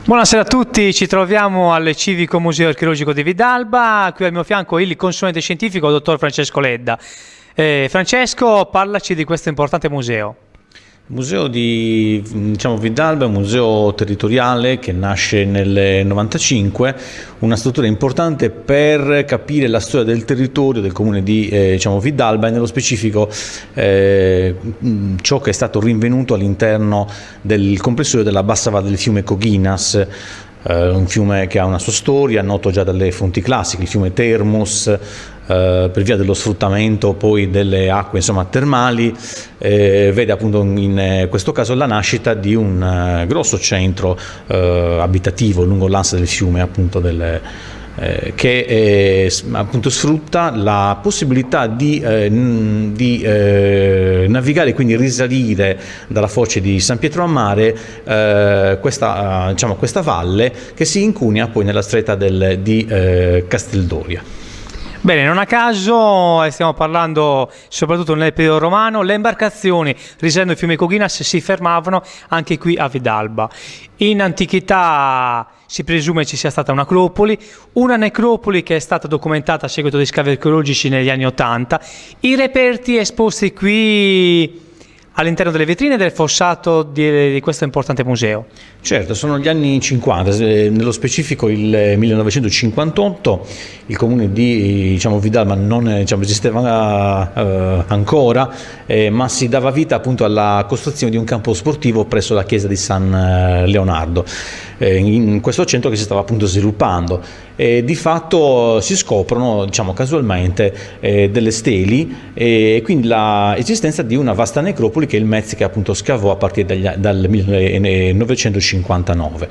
Buonasera a tutti, ci troviamo al Civico Museo Archeologico di Vidalba, qui al mio fianco il consulente scientifico, dottor Francesco Ledda. Francesco, parlaci di questo importante museo. Il museo di Vidalba è un museo territoriale che nasce nel 1995, una struttura importante per capire la storia del territorio del comune di Vidalba e nello specifico ciò che è stato rinvenuto all'interno del comprensorio della bassa valle del fiume Coghinas. Un fiume che ha una sua storia, noto già dalle fonti classiche, il fiume Termus, per via dello sfruttamento poi delle acque termali, vede appunto in questo caso la nascita di un grosso centro abitativo lungo l'ansa del fiume, appunto che appunto sfrutta la possibilità di navigare, quindi risalire dalla foce di San Pietro a Mare questa valle che si incunea poi nella stretta di Casteldoria. Bene, non a caso stiamo parlando soprattutto nel periodo romano, le imbarcazioni risalendo il fiume Coghinas si fermavano anche qui a Vidalba. In antichità si presume ci sia stata una necropoli che è stata documentata a seguito di scavi archeologici negli anni *80. I reperti esposti qui all'interno delle vetrine del fossato di questo importante museo. Certo, sono gli anni 50, nello specifico il 1958, il comune di Vidalba non esisteva ancora, ma si dava vita appunto alla costruzione di un campo sportivo presso la chiesa di San Leonardo, in questo centro che si stava appunto sviluppando. Di fatto si scoprono casualmente delle steli e quindi l'esistenza di una vasta necropoli che il MEZ che appunto scavò a partire dal 1959.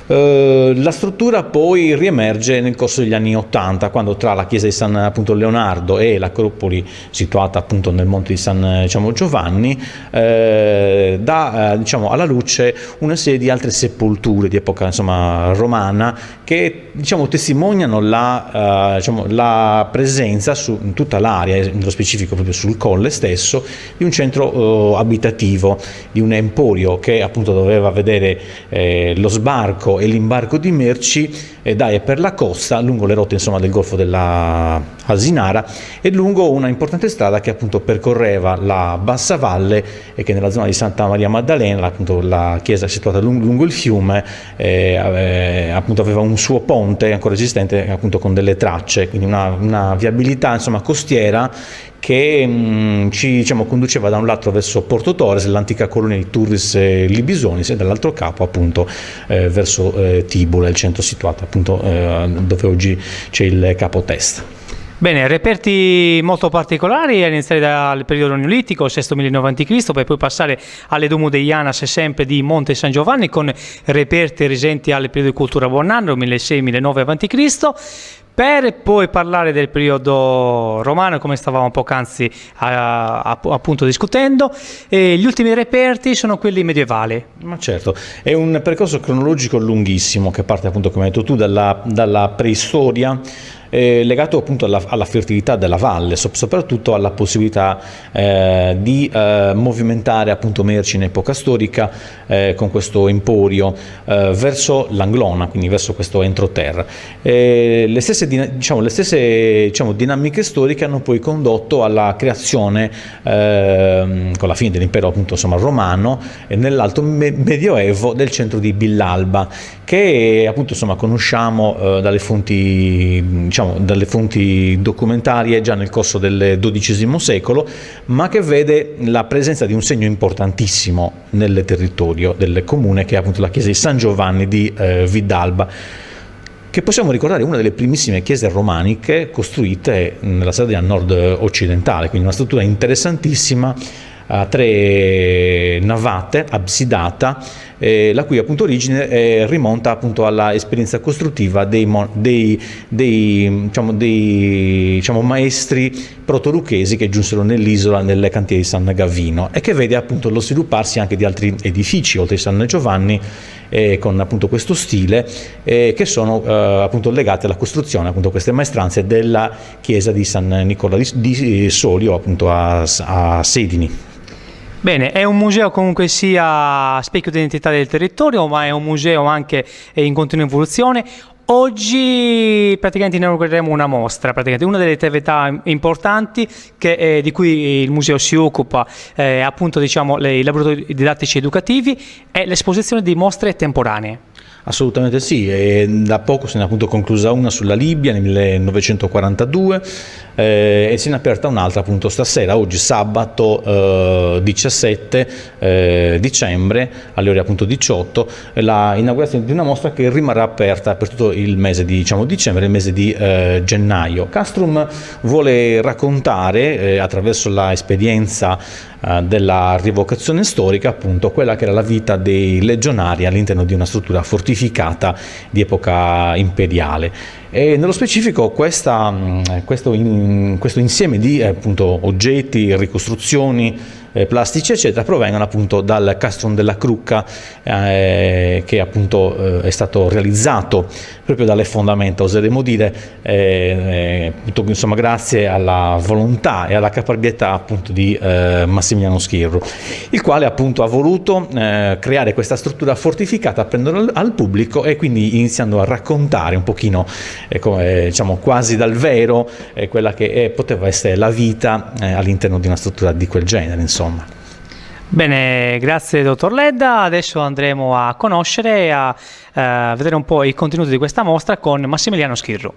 La struttura poi riemerge nel corso degli anni 80, quando tra la chiesa di San Leonardo e l'acropoli situata appunto nel monte di San Giovanni dà alla luce una serie di altre sepolture di epoca romana che testimoniano la presenza in tutta l'area, nello specifico proprio sul colle stesso, di un centro abitativo, di un emporio che appunto doveva vedere lo sbarco e l'imbarco di merci da e per la costa lungo le rotte del Golfo della Asinara e lungo una importante strada che appunto percorreva la bassa valle e che nella zona di Santa Maria Maddalena, appunto la chiesa situata lungo il fiume, appunto aveva un suo ponte ancora esistente appunto con delle tracce, quindi una viabilità costiera che ci conduceva da un lato verso Porto Torres, l'antica colonia di Turris Libisonis, e dall'altro capo appunto verso Tibula, il centro situato appunto dove oggi c'è il Capo Testa. Bene, reperti molto particolari a iniziare dal periodo neolitico, VI millennio a.C., per poi passare alle Domus de Janas, sempre di Monte San Giovanni, con reperti risenti al periodo di cultura Buonanno, 1600-1009 a.C., per poi parlare del periodo romano, come stavamo poc'anzi appunto discutendo. E gli ultimi reperti sono quelli medievali. Ma certo, è un percorso cronologico lunghissimo che parte appunto, come hai detto tu, dalla preistoria, legato appunto alla fertilità della valle, soprattutto alla possibilità di movimentare appunto merci in epoca storica con questo emporio verso l'Anglona, quindi verso questo entroterra. Le stesse dinamiche storiche hanno poi condotto alla creazione con la fine dell'impero appunto romano nell'alto medioevo del centro di Villalba, che appunto conosciamo dalle fonti documentarie già nel corso del XII secolo, ma che vede la presenza di un segno importantissimo nel territorio del comune, che è appunto la chiesa di San Giovanni di Vidalba, che possiamo ricordare una delle primissime chiese romaniche costruite nella Sardegna nord-occidentale, quindi una struttura interessantissima a 3 navate, absidata, la cui appunto origine rimonta appunto alla esperienza costruttiva dei maestri proto-lucchesi che giunsero nell'isola nelle cantieri di San Gavino, e che vede appunto lo svilupparsi anche di altri edifici oltre San Giovanni con appunto questo stile, che sono appunto legati alla costruzione, appunto queste maestranze della chiesa di San Nicola di Solio appunto a Sedini. Bene, è un museo comunque sia specchio d'identità del territorio, ma è un museo anche in continua evoluzione. Oggi praticamente inaugureremo una mostra, una delle attività importanti di cui il museo si occupa, appunto diciamo i laboratori didattici educativi e l'esposizione di mostre temporanee. Assolutamente sì, e da poco se ne è appunto conclusa una sulla Libia nel 1942 e se ne è aperta un'altra appunto stasera, oggi sabato 17 dicembre alle ore appunto 18, la inaugurazione di una mostra che rimarrà aperta per tutto il mese di dicembre, il mese di gennaio. Castrum vuole raccontare attraverso la esperienza della rievocazione storica appunto quella che era la vita dei legionari all'interno di una struttura fortificata di epoca imperiale. E nello specifico questo insieme di appunto oggetti, ricostruzioni, plastici eccetera provengono appunto dal Castrum della Crucca che appunto è stato realizzato proprio dalle fondamenta, oseremo dire, insomma grazie alla volontà e alla caparbietà appunto di Massimiliano Schirru, il quale appunto ha voluto creare questa struttura fortificata aprendo al pubblico e quindi iniziando a raccontare un pochino diciamo quasi dal vero quella che poteva essere la vita all'interno di una struttura di quel genere, insomma. Bene, grazie dottor Ledda. Adesso andremo a conoscere e a vedere un po' il contenuto di questa mostra con Massimiliano Schirru.